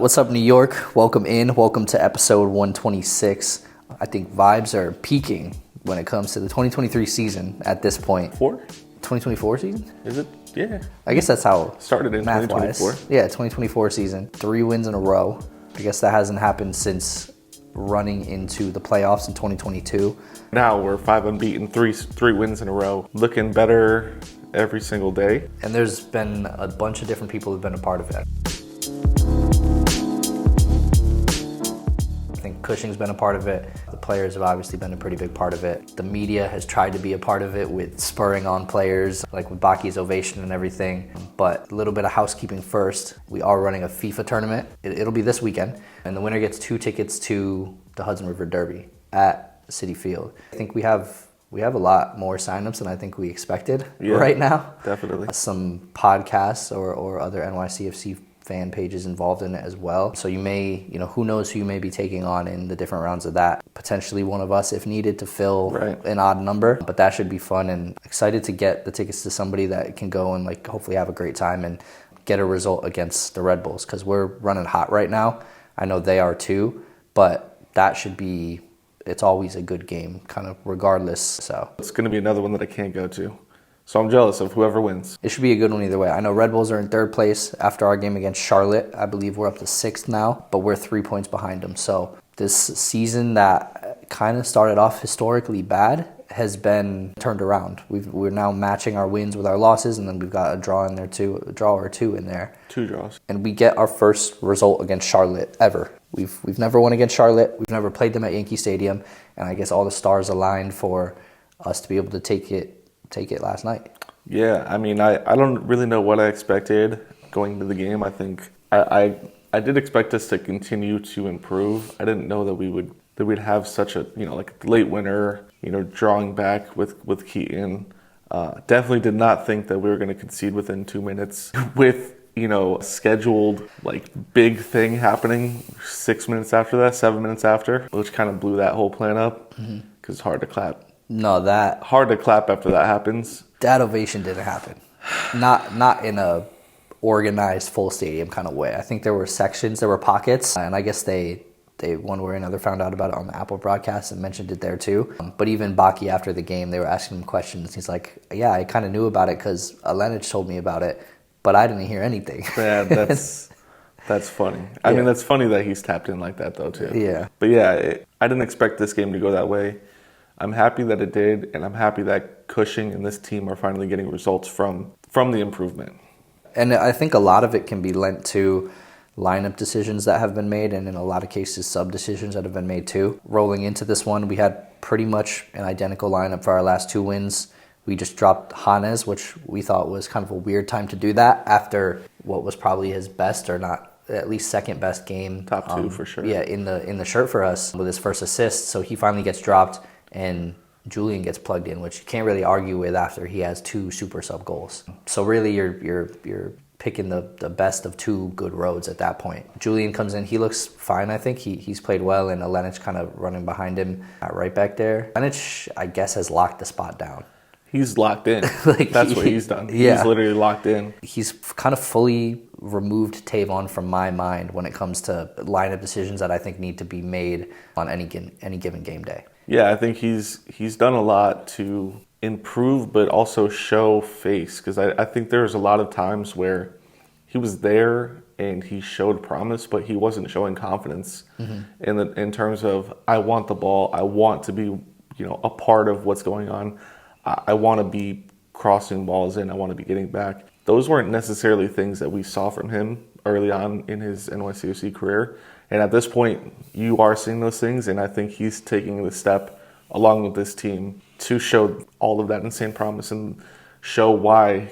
What's up, New York? Welcome in. Welcome to episode 126. I think vibes are peaking when it comes to the 2023 season at this point. 2024 season? Is it? Yeah. I guess that's how started in 2024. Yeah, 2024 season. 3 wins in a row. I guess that hasn't happened since running into the playoffs in 2022. Now we're 5 unbeaten, three wins in a row. Looking better every single day. And there's been a bunch of different people who've been a part of it. I think Cushing's been a part of it. The players have obviously been a pretty big part of it. The media has tried to be a part of it with spurring on players, like with Baki's ovation and everything. But a little bit of housekeeping first. We are running a FIFA tournament. It'll be this weekend. And the winner gets 2 tickets to the Hudson River Derby at Citi Field. I think we have a lot more signups than I think we expected right now. Definitely. Some podcasts or other NYCFC fan pages involved in it as well. So you may, who knows who you may be taking on in the different rounds of that. Potentially one of us if needed to fill an odd number. But that should be fun, and excited to get the tickets to somebody that can go and hopefully have a great time and get a result against the Red Bulls, because we're running hot right now. I know they are too, but that should be, it's always a good game, kind of regardless. So it's going to be another one that I can't go to. So I'm jealous of whoever wins. It should be a good one either way. I know Red Bulls are in 3rd place after our game against Charlotte. I believe we're up to 6th now, but we're 3 points behind them. So this season that kind of started off historically bad has been turned around. We're now matching our wins with our losses, and then we've got a draw in there too, a draw or 2 in there. 2 draws. And we get our first result against Charlotte ever. We've never won against Charlotte. We've never played them at Yankee Stadium, and I guess all the stars aligned for us to be able to take it last night. Yeah, I mean, I don't really know what I expected going into the game. I think I did expect us to continue to improve. I didn't know that we'd have such a late winner, drawing back with Keaton. Definitely did not think that we were going to concede within 2 minutes with scheduled big thing happening 6 minutes after that, 7 minutes after, which kind of blew that whole plan up because it's hard to clap. No, hard to clap after that happens. That ovation didn't happen. Not in a organized full stadium kind of way. I think there were sections, there were pockets, and I guess they one way or another found out about it on the Apple broadcast and mentioned it there too. But even Baki after the game, they were asking him questions. He's like, yeah, I kind of knew about it because Alenich told me about it, but I didn't hear anything. Yeah, that's funny. I mean, that's funny that he's tapped in like that though too. Yeah. But yeah, I didn't expect this game to go that way. I'm happy that it did, and I'm happy that Cushing and this team are finally getting results from the improvement. And I think a lot of it can be lent to lineup decisions that have been made, and in a lot of cases, sub decisions that have been made too. Rolling into this one, we had pretty much an identical lineup for our last 2 wins. We just dropped Hannes, which we thought was kind of a weird time to do that after what was probably his best, or not, at least second best game. Top 2 for sure. Yeah, in the shirt for us with his first assist. So he finally gets dropped, and Julian gets plugged in, which you can't really argue with after he has 2 super sub goals. So really you're picking the best of 2 good roads at that point. Julian comes in, he looks fine, I think. He's played well, and Alenich kind of running behind him right back there. Alenich, I guess, has locked the spot down. He's locked in. That's what he's done. Yeah. He's literally locked in. He's kind of fully removed Tavon from my mind when it comes to lineup decisions that I think need to be made on any given game day. Yeah, I think he's done a lot to improve, but also show face. Because I think there's a lot of times where he was there and he showed promise, but he wasn't showing confidence in terms of, I want the ball, I want to be a part of what's going on, I want to be crossing balls in, I want to be getting back. Those weren't necessarily things that we saw from him early on in his NYCFC career. And at this point, you are seeing those things, and I think he's taking the step along with this team to show all of that insane promise and show why,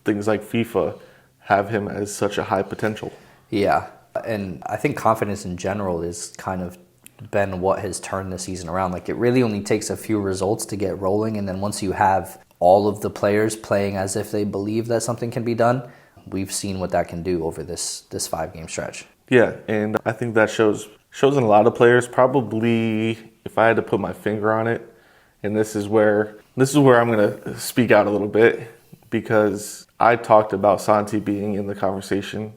things like FIFA have him as such a high potential. Yeah, and I think confidence in general is kind of been what has turned the season around. It really only takes a few results to get rolling, and then once you have all of the players playing as if they believe that something can be done, we've seen what that can do over this 5-game stretch. Yeah, and I think that shows in a lot of players. Probably, if I had to put my finger on it, and this is where I'm going to speak out a little bit, because I talked about Santi being in the conversation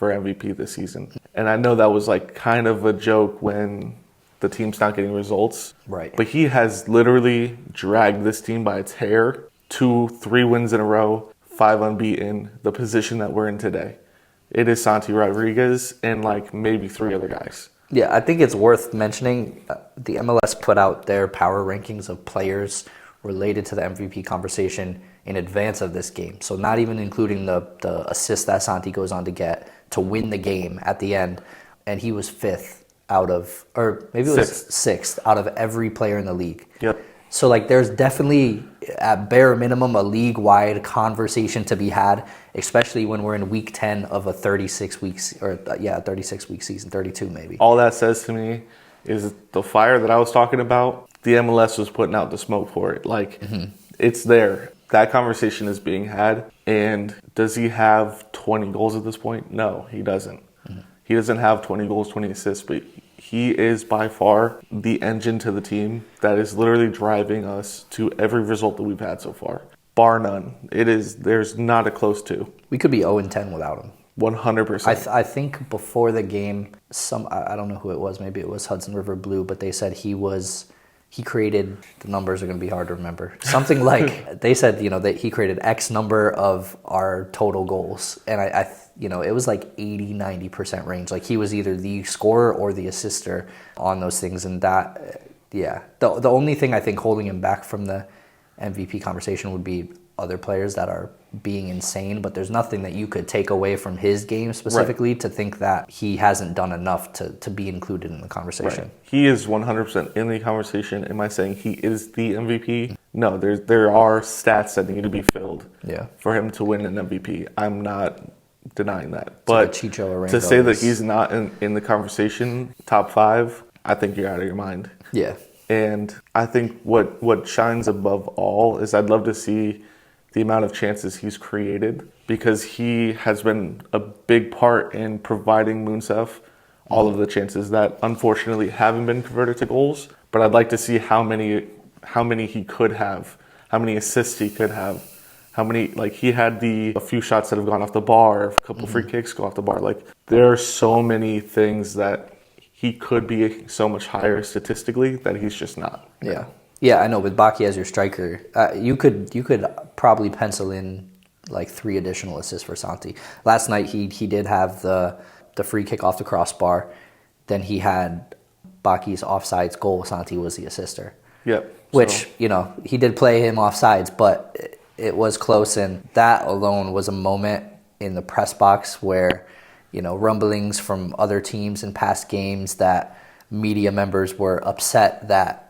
for MVP this season. And I know that was like kind of a joke when the team's not getting results. Right. But he has literally dragged this team by its hair. 2-3 wins in a row, 5 unbeaten, the position that we're in today. It is Santi Rodriguez and like maybe 3 other guys. Yeah, I think it's worth mentioning the MLS put out their power rankings of players related to the MVP conversation in advance of this game. So not even including the assist that Santi goes on to get to win the game at the end. And he was 5th out of, or maybe it was 6th out of every player in the league. Yep. So like there's definitely at bare minimum a league-wide conversation to be had, especially when we're in week 10 of a 36 weeks or 36 week season, 32 maybe. All that says to me is the fire that I was talking about, the MLS was putting out the smoke for it. Like it's there. That conversation is being had. And does he have 20 goals at this point? No, he doesn't. He doesn't have 20 goals, 20 assists, but he is by far the engine to the team that is literally driving us to every result that we've had so far. Bar none. There's not a close to. We could be 0-10 without him. 100%. I think before the game, I don't know who it was, maybe it was Hudson River Blue, but they said he created, the numbers are going to be hard to remember. Something like, they said, that he created X number of our total goals. And it was like 80-90% range. Like he was either the scorer or the assister on those things. And that, the only thing I think holding him back from the MVP conversation would be other players that are being insane, but there's nothing that you could take away from his game specifically to think that he hasn't done enough to be included in the conversation. Right. He is 100% in the conversation. Am I saying he is the MVP? No, there are stats that need to be filled for him to win an MVP. I'm not denying that. It's but like Chicho Arango to say that he's not in the conversation, top 5, I think you're out of your mind. Yeah. And I think what shines above all is I'd love to see the amount of chances he's created, because he has been a big part in providing Munsef all of the chances that unfortunately haven't been converted to goals. But I'd like to see how many he could have, how many assists he could have, how many, like he had a few shots that have gone off the bar, a couple free kicks go off the bar. Like there are so many things that he could be so much higher statistically that he's just not. Yeah. Yeah, I know. With Baki as your striker, you could probably pencil in like 3 additional assists for Santi. Last night he did have the free kick off the crossbar. Then he had Baki's offsides goal. Santi was the assister. Yep. Which, he did play him offsides, but it was close. And that alone was a moment in the press box where, rumblings from other teams in past games that media members were upset that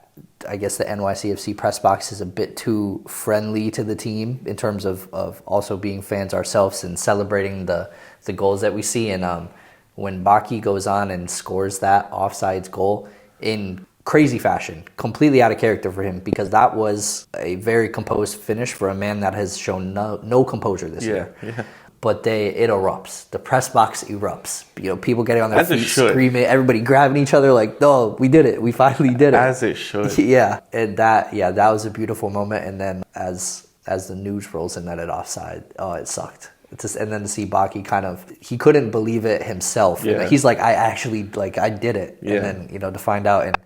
I guess the NYCFC press box is a bit too friendly to the team in terms of also being fans ourselves and celebrating the goals that we see. And when Baki goes on and scores that offsides goal in crazy fashion, completely out of character for him, because that was a very composed finish for a man that has shown no composure this year. Yeah. But it erupts. The press box erupts. People getting on their feet, screaming, everybody grabbing each other like, "No, we did it. We finally did it." As it should. Yeah, and that was a beautiful moment. And then as the news rolls in that it offside, it sucked. And then to see Baki he couldn't believe it himself. Yeah. He's like, I actually, I did it. Yeah. And then, to find out. And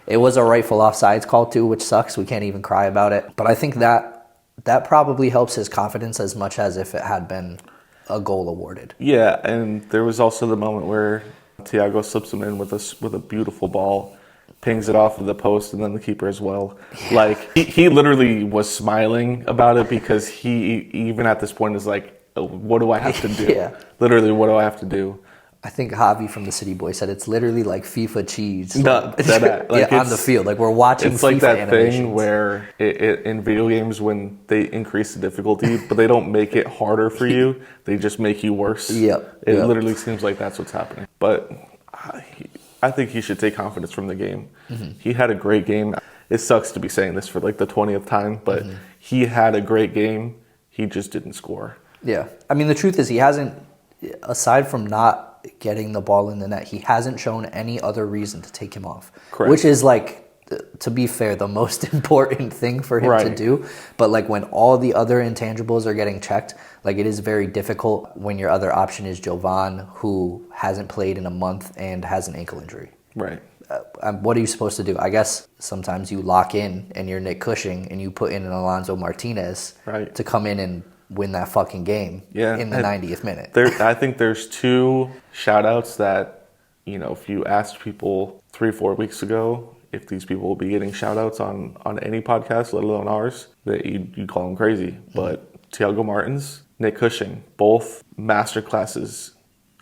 it was a rightful offsides call too, which sucks. We can't even cry about it. But I think that probably helps his confidence as much as if it had been a goal awarded. Yeah, and there was also the moment where Thiago slips him in with a beautiful ball, pings it off of the post, and then the keeper as well. Yeah. Like, he literally was smiling about it, because he, even at this point, is like, what do I have to do? Yeah. Literally, what do I have to do? I think Javi from the City Boy said it's literally like FIFA cheese. On the field. Like, we're watching FIFA. It's like that animations. thing where in video games when they increase the difficulty, but they don't make it harder for you, they just make you worse. Yep. It literally seems like that's what's happening. But I think he should take confidence from the game. Mm-hmm. He had a great game. It sucks to be saying this for like the 20th time, but he had a great game. He just didn't score. Yeah. I mean, the truth is he hasn't, aside from not getting the ball in the net, he hasn't shown any other reason to take him off. Correct. Which is like to be fair, the most important thing for him to do. But like when all the other intangibles are getting checked, like it is very difficult when your other option is Jovan, who hasn't played in a month and has an ankle injury. Right. What are you supposed to do? I guess sometimes you lock in and you're Nick Cushing and you put in an Alonso Martinez to come in and win that fucking game in the 90th minute. I think there's two shout-outs that, you know, if you asked people 3-4 weeks ago if these people will be getting shout-outs on any podcast, let alone ours, that you'd call them crazy. Mm-hmm. But Thiago Martins, Nick Cushing, both masterclasses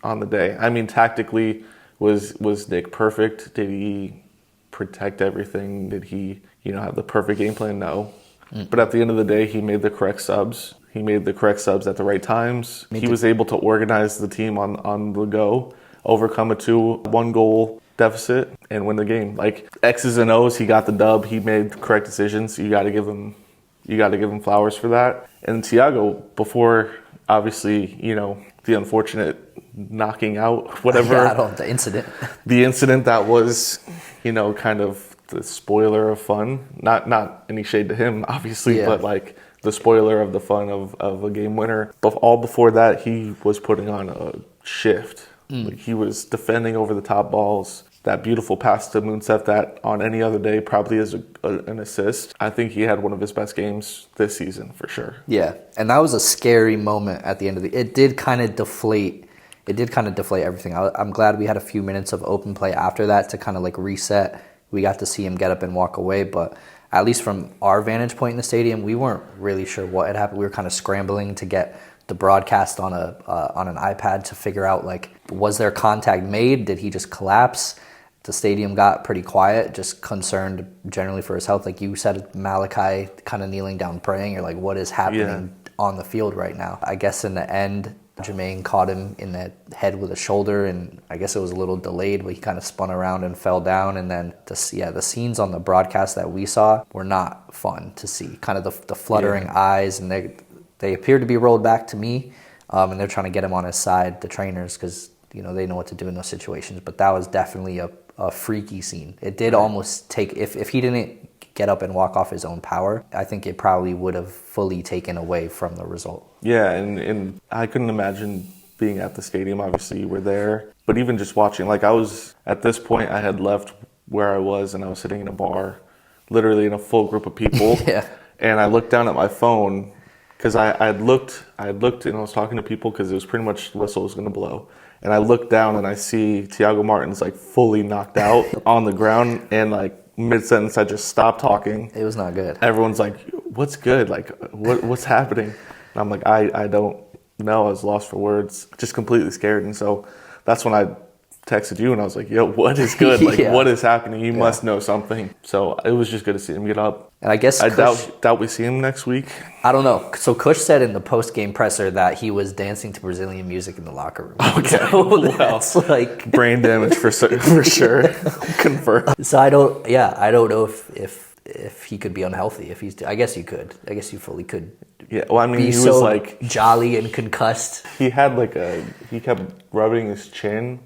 on the day. I mean, tactically, was Nick perfect? Did he protect everything? Did he, have the perfect game plan? No. Mm-hmm. But at the end of the day, he made the correct subs. He made the correct subs at the right times. He was able to organize the team on the go, overcome a 2-1 goal deficit, and win the game. Like X's and O's, he got the dub. He made correct decisions. You got to give him flowers for that. And Thiago, before obviously, the unfortunate knocking out, whatever. The incident. The incident that was, kind of the spoiler of fun. Not any shade to him, obviously, but like the spoiler of the fun of a game winner. But all before that, he was putting on a shift. Like he was defending over the top balls. That beautiful pass to Munsef that on any other day probably is an assist. I think he had one of his best games this season for sure. Yeah, and that was a scary moment at the end of it did kind of deflate everything. I'm glad we had a few minutes of open play after that to kind of like reset. We got to see him get up and walk away, but at least from our vantage point in the stadium, we weren't really sure what had happened. We were kind of scrambling to get the broadcast on an iPad to figure out, like, was there contact made? Did he just collapse? The stadium got pretty quiet, just concerned generally for his health. Like you said, Malachi kind of kneeling down praying. You're like, what is happening on the field right now? I guess in the end, Jermaine caught him in the head with a shoulder, and I guess it was a little delayed, but he kind of spun around and fell down. And then the scenes on the broadcast that we saw were not fun to see. Kind of the fluttering eyes, and they appeared to be rolled back to me, and they're trying to get him on his side, the trainers, because they know what to do in those situations. But that was definitely a freaky scene. It did almost take, if he didn't get up and walk off his own power, I think it probably would have fully taken away from the result. Yeah, and I couldn't imagine being at the stadium. Obviously, you were there. But even just watching, like at this point, I had left where I was and I was sitting in a bar, literally in a full group of people. And I looked down at my phone because I had looked and I was talking to people because it was pretty much the whistle was going to blow. And I look down and I see Thiago Martins like fully knocked out on the ground, and like mid-sentence I just stopped talking. It was not good. Everyone's like, what's good? Like, what's happening? And I'm like, I don't know. I was lost for words, just completely scared. And so that's when I texted you and I was like, yo, what is good? Like, what is happening? You must know something. So it was just good to see him get up. And I guess I doubt we see him next week. I don't know. So Kush said in the post-game presser that he was dancing to Brazilian music in the locker room. Okay. So that's like brain damage for sure. Confirmed. So I don't know if he could be unhealthy. I guess you could. I guess you fully could. Yeah. Well, I mean, he was so like jolly and concussed. He had he kept rubbing his chin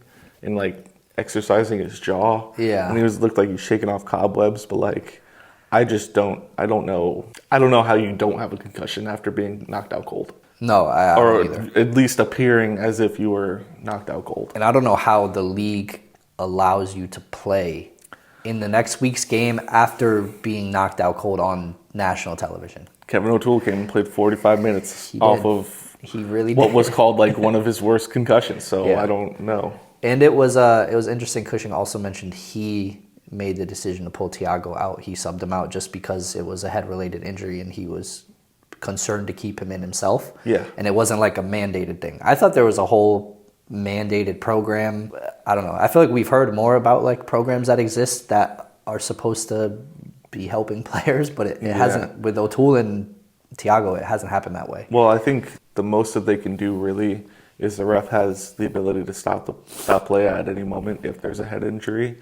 and like exercising his jaw. Yeah. And he looked like he's shaking off cobwebs, but like I don't know how you don't have a concussion after being knocked out cold. No, I don't either. At least appearing as if you were knocked out cold. And I don't know how the league allows you to play in the next week's game after being knocked out cold on national television. Kevin O'Toole came and played 45 minutes he really what did. Was called like one of his worst concussions, so I don't know. And it was interesting. Cushing also mentioned he made the decision to pull Thiago out. He subbed him out just because it was a head-related injury and he was concerned to keep him in himself. Yeah. And it wasn't like a mandated thing. I thought there was a whole mandated program. I don't know. I feel like we've heard more about like programs that exist that are supposed to be helping players, but it hasn't, with O'Toole and Thiago, it hasn't happened that way. Well, I think the most that they can do really is the ref has the ability to stop play at any moment if there's a head injury,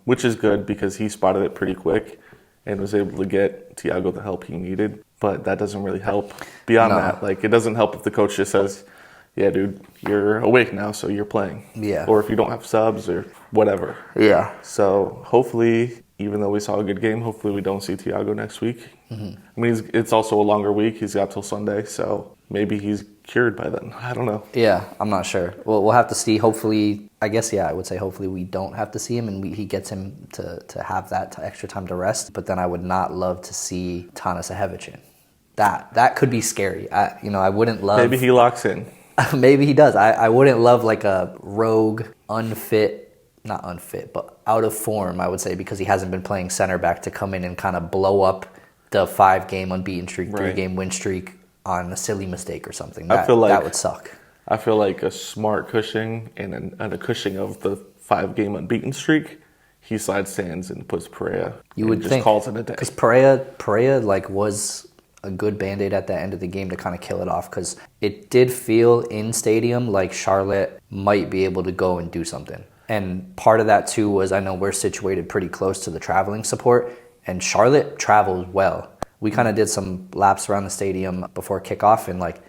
which is good because he spotted it pretty quick and was able to get Thiago the help he needed. But that doesn't really help beyond that. Like, it doesn't help if the coach just says, yeah, dude, you're awake now, so you're playing. Yeah. Or if you don't have subs or whatever. Yeah. So hopefully even though we saw a good game, hopefully we don't see Thiago next week. I mean, it's also a longer week. He's got till Sunday, so maybe he's cured by then. I don't know. Yeah, I'm not sure. We'll have to see. Hopefully, I guess, I would say hopefully we don't have to see him and he gets him to have that extra time to rest. But then I would not love to see Tanas Ahevic in. That could be scary. I wouldn't love... Maybe he locks in. Maybe he does. I wouldn't love like a rogue, not unfit, but out of form, I would say, because he hasn't been playing center back to come in and kind of blow up the 5-game unbeaten streak, 3-game win streak on a silly mistake or something. That would suck. I feel like a smart Cushing and a Cushing of the 5-game unbeaten streak, he side stands and puts Pereira. You would just think, calls it a day. Because Pereira like was a good Band-Aid at the end of the game to kind of kill it off, because it did feel in stadium like Charlotte might be able to go and do something. And part of that too was, I know we're situated pretty close to the traveling support, and Charlotte travels well. We kind of did some laps around the stadium before kickoff, and like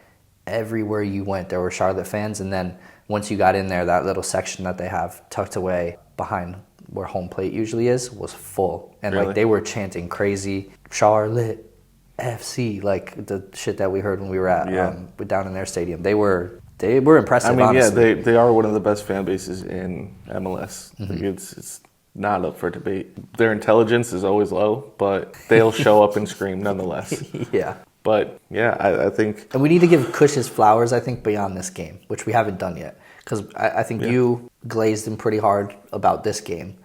everywhere you went there were Charlotte fans. And then once you got in there, that little section that they have tucked away behind where home plate usually is was full, and Really? like they were chanting crazy Charlotte FC, like the shit that we heard when we were at down in their stadium. They were impressive. I mean, honestly. they are one of the best fan bases in MLS. Like it's not up for debate. Their intelligence is always low, but they'll show up and scream nonetheless. Yeah. But yeah, I think... And we need to give Kush his flowers, I think, beyond this game, which we haven't done yet. Because I think you glazed him pretty hard about this game.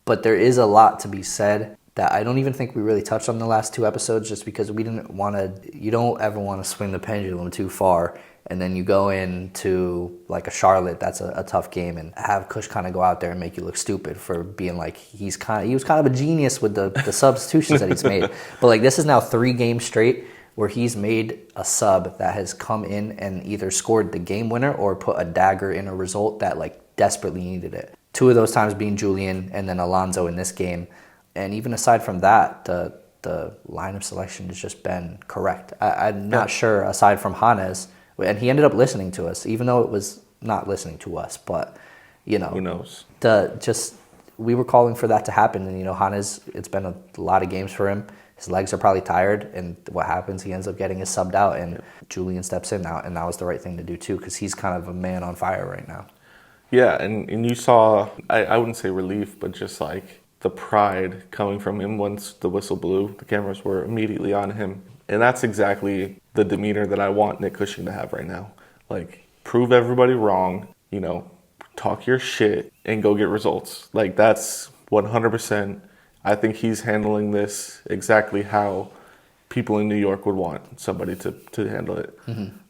But there is a lot to be said that I don't even think we really touched on the last 2 episodes, just because we didn't want to... You don't ever want to swing the pendulum too far, and then you go into like a Charlotte, that's a tough game, and have Kush kind of go out there and make you look stupid for being like, he was kind of a genius with the substitutions that he's made. But like, this is now 3 games straight where he's made a sub that has come in and either scored the game winner or put a dagger in a result that like desperately needed it. 2 of those times being Julian and then Alonso in this game. And even aside from that, the line of selection has just been correct. I'm not sure, aside from Hannes, and he ended up listening to us, even though it was not listening to us. But, you know, Who knows? We were calling for that to happen. And, you know, Hannes, it's been a lot of games for him. His legs are probably tired. And what happens, he ends up getting his subbed out. And Julian steps in now. And that was the right thing to do, too, because he's kind of a man on fire right now. Yeah, and you saw, I wouldn't say relief, but just like the pride coming from him once the whistle blew. The cameras were immediately on him. And that's exactly the demeanor that I want Nick Cushing to have right now. Like, prove everybody wrong, you know, talk your shit and go get results. Like, that's 100%. I think he's handling this exactly how people in New York would want somebody to handle it.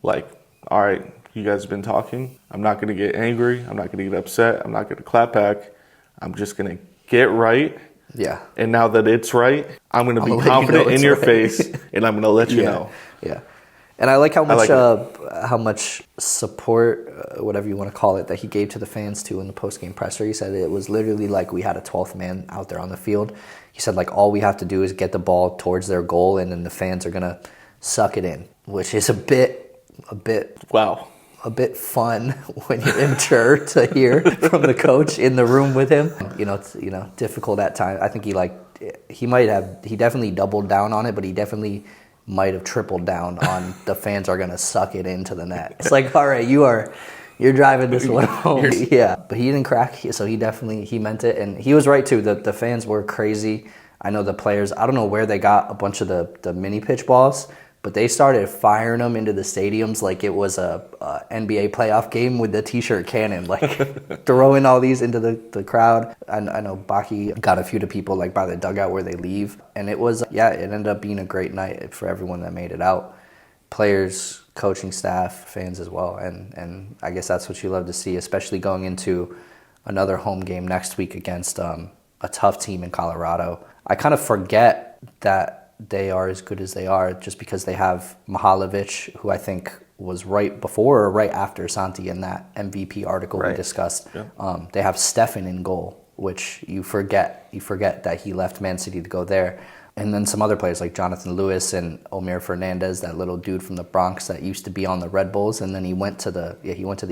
Like, all right, you guys have been talking. I'm not going to get angry. I'm not going to get upset. I'm not going to clap back. I'm just going to get right. Yeah. And now that it's right, I'm going to be confident in your face, and I'm going to let you know. Yeah. And I like how much support, whatever you want to call it, that he gave to the fans too in the post-game presser. He said it was literally like we had a 12th man out there on the field. He said like all we have to do is get the ball towards their goal, and then the fans are going to suck it in, which is a bit wow. A bit fun when you're immature to hear from the coach in the room with him. It's difficult at times. I think he definitely doubled down on it, but he definitely might have tripled down on the fans are gonna suck it into the net. It's like, all right, you're driving this one home. Yeah, but he didn't crack, so he meant it, and he was right too. The fans were crazy. I know the players. I don't know where they got a bunch of the mini pitch balls, but they started firing them into the stadiums like it was a NBA playoff game with the T-shirt cannon, like throwing all these into the crowd. I know Baki got a few to people like by the dugout where they leave. And it ended up being a great night for everyone that made it out. Players, coaching staff, fans as well. And I guess that's what you love to see, especially going into another home game next week against a tough team in Colorado. I kind of forget that they are as good as they are just because they have Mihalovic, who I think was right before or right after Santi in that MVP article we discussed. Yeah. They have Stefan in goal, which you forget that he left Man City to go there. And then some other players like Jonathan Lewis and Omir Fernandez, that little dude from the Bronx that used to be on the Red Bulls, and then he went to the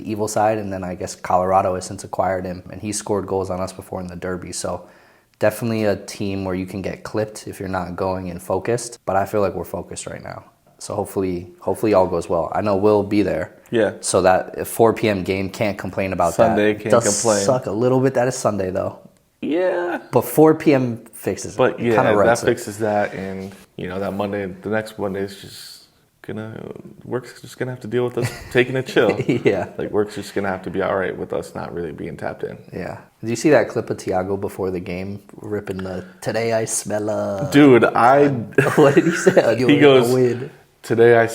evil side, and then I guess Colorado has since acquired him, and he scored goals on us before in the Derby. So definitely a team where you can get clipped if you're not going in focused. But I feel like we're focused right now. So hopefully all goes well. I know we'll be there. Yeah. So that 4 p.m. game, can't complain about Sunday, that. can't complain. Does suck a little bit that it's Sunday though. Yeah. But 4 p.m. fixes it. But yeah, that fixes that, and that Monday, the next Monday is just work's just gonna have to deal with us taking a chill. Yeah. Like work's just gonna have to be all right with us not really being tapped in. Yeah. Did you see that clip of Thiago before the game ripping the "Today I smell a"? Dude, What did he say? He goes, "Today I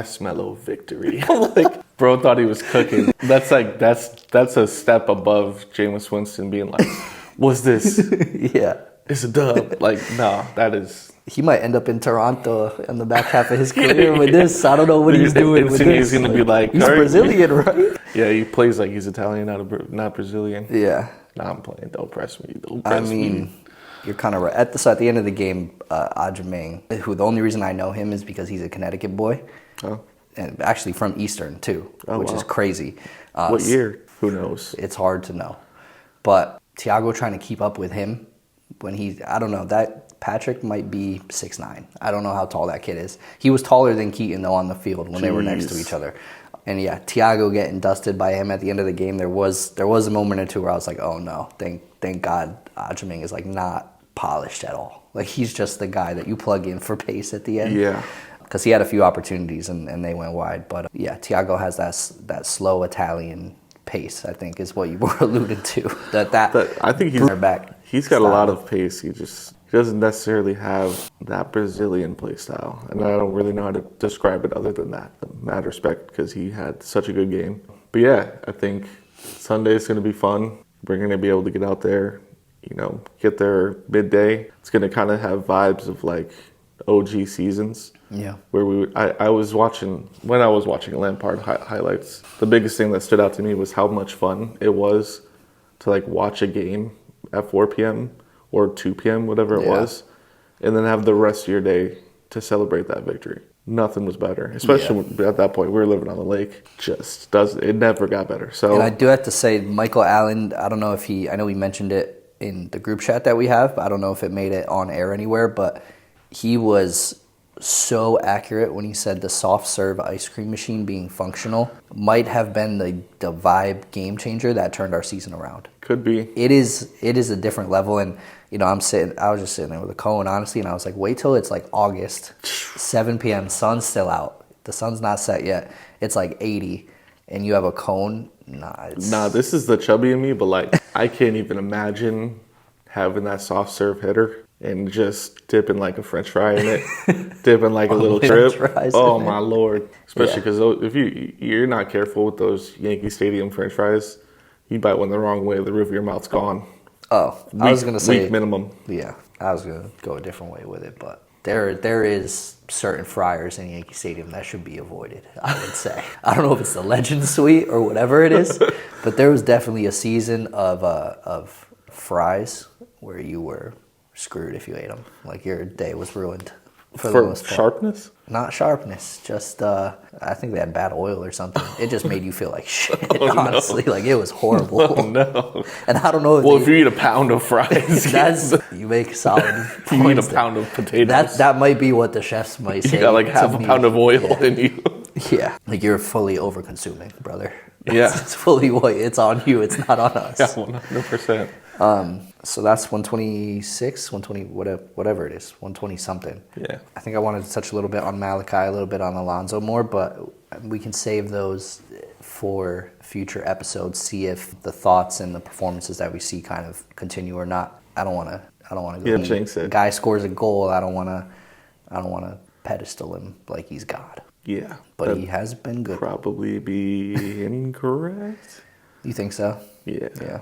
smell a victory." Like, bro thought he was cooking. That's a step above Jameis Winston being like, "What's this?" Yeah. It's a dub. Like, no, that is... He might end up in Toronto in the back half of his career with this. I don't know what he's doing with this. He's going to be like... He's Brazilian, right? Yeah, he plays like he's Italian, not Brazilian. Yeah. Nah, I'm playing. Don't press me. You're kind of right. At the end of the game, Ajamang, who the only reason I know him is because he's a Connecticut boy. Oh. And actually from Eastern, too, which is crazy. What year? Who knows? It's hard to know. But Thiago trying to keep up with him when I don't know, that Patrick might be 6'9". I don't know how tall that kid is. He was taller than Keaton, though, on the field when they were next to each other. And yeah, Thiago getting dusted by him at the end of the game, there was a moment or two where I was like, oh no, thank God Ajamang is like not polished at all. Like he's just the guy that you plug in for pace at the end. Yeah. Because he had a few opportunities and they went wide. But yeah, Thiago has that slow Italian pace, I think, is what you were alluding to. I think he's got a lot of pace. He doesn't necessarily have that Brazilian play style. And I don't really know how to describe it other than that. Mad respect, because he had such a good game. But yeah, I think Sunday's going to be fun. We're going to be able to get out there, get there midday. It's going to kind of have vibes of like OG seasons. Yeah. Where I was watching Lampard highlights, the biggest thing that stood out to me was how much fun it was to like watch a game at 4 p.m. or 2 p.m., whatever it was, and then have the rest of your day to celebrate that victory. Nothing was better, especially at that point. We were living on the lake. It never got better. So, and I do have to say, Michael Allen, I don't know if I know we mentioned it in the group chat that we have, but I don't know if it made it on air anywhere, but he was so accurate when he said the soft serve ice cream machine being functional might have been the vibe game changer that turned our season around. Could be. It is a different level, and I was just sitting there with a cone, honestly, and I was like, wait till it's like August, 7 p.m. Sun's still out. The sun's not set yet. It's like 80, and you have a cone. Nah, this is the chubby in me, but like I can't even imagine having that soft serve hitter and just dipping like a French fry in it, dipping like a little trip. Oh my Lord! Especially because if you're not careful with those Yankee Stadium French fries, you bite one the wrong way, the roof of your mouth's gone. Oh, I was gonna say week minimum. Yeah, I was gonna go a different way with it, but there is certain fryers in Yankee Stadium that should be avoided, I would say. I don't know if it's the Legend Suite or whatever it is, but there was definitely a season of fries where you were screwed if you ate them. Like your day was ruined for the most part. Sharpness? Not sharpness, just I think they had bad oil or something. It just made you feel like shit, honestly. No. Like it was horrible. Oh no. And I don't know if you eat a pound of fries, you make solid points. You eat a pound of potatoes. That might be what the chefs might say. You got like half a pound of oil in you. Yeah. Like you're fully over consuming, brother. Yeah. It's fully it's on you, it's not on us. Yeah, 100%. So that's 126, 120, whatever it is, 120 something. Yeah. I think I wanted to touch a little bit on Malachi, a little bit on Alonso more, but we can save those for future episodes. See if the thoughts and the performances that we see kind of continue or not. I don't want to go. Yeah, jinx it. Guy scores a goal. I don't want to pedestal him like he's God. Yeah. But he has been good. Probably be incorrect. You think so? Yeah. Yeah.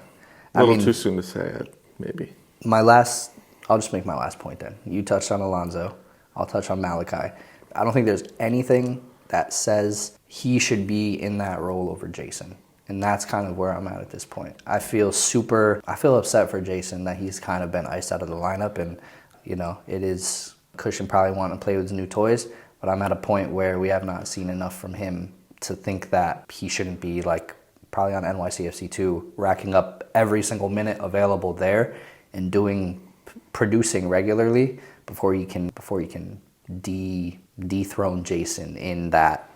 A little too soon to say, maybe. I'll just make my last point then. You touched on Alonso. I'll touch on Malachi. I don't think there's anything that says he should be in that role over Jason. And that's kind of where I'm at this point. I feel upset for Jason that he's kind of been iced out of the lineup. And, it is Cushion probably wanting to play with his new toys. But I'm at a point where we have not seen enough from him to think that he shouldn't be like probably on NYCFC 2, racking up every single minute available there and producing regularly before you can dethrone Jason in that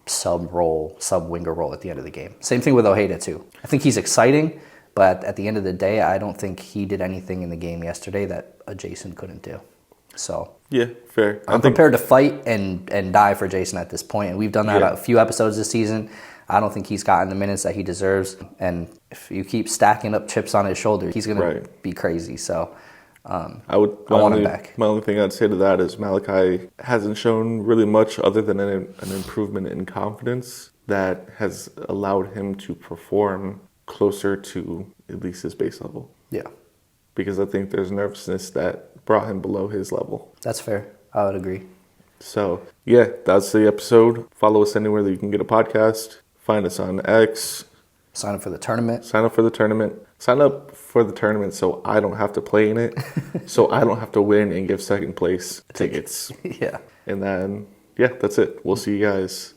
sub-winger role at the end of the game. Same thing with Ojeda too. I think he's exciting, but at the end of the day, I don't think he did anything in the game yesterday that a Jason couldn't do. So yeah, fair. I'm prepared to fight and die for Jason at this point, and we've done that a few episodes this season. I don't think he's gotten the minutes that he deserves, and if you keep stacking up chips on his shoulder, he's going to be crazy. So I want him back. My only thing I'd say to that is Malachi hasn't shown really much other than an improvement in confidence that has allowed him to perform closer to at least his base level. Yeah. Because I think there's nervousness that brought him below his level. That's fair. I would agree. So, yeah, that's the episode. Follow us anywhere that you can get a podcast. Find us on X. Sign up for the tournament. Sign up for the tournament so I don't have to play in it. So I don't have to win and give second place tickets. Yeah. And then, yeah, that's it. We'll see you guys.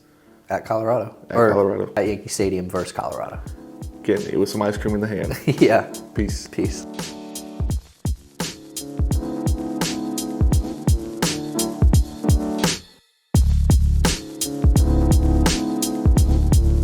At Colorado. Colorado. At Yankee Stadium versus Colorado. Get me with some ice cream in the hand. Yeah. Peace. Peace.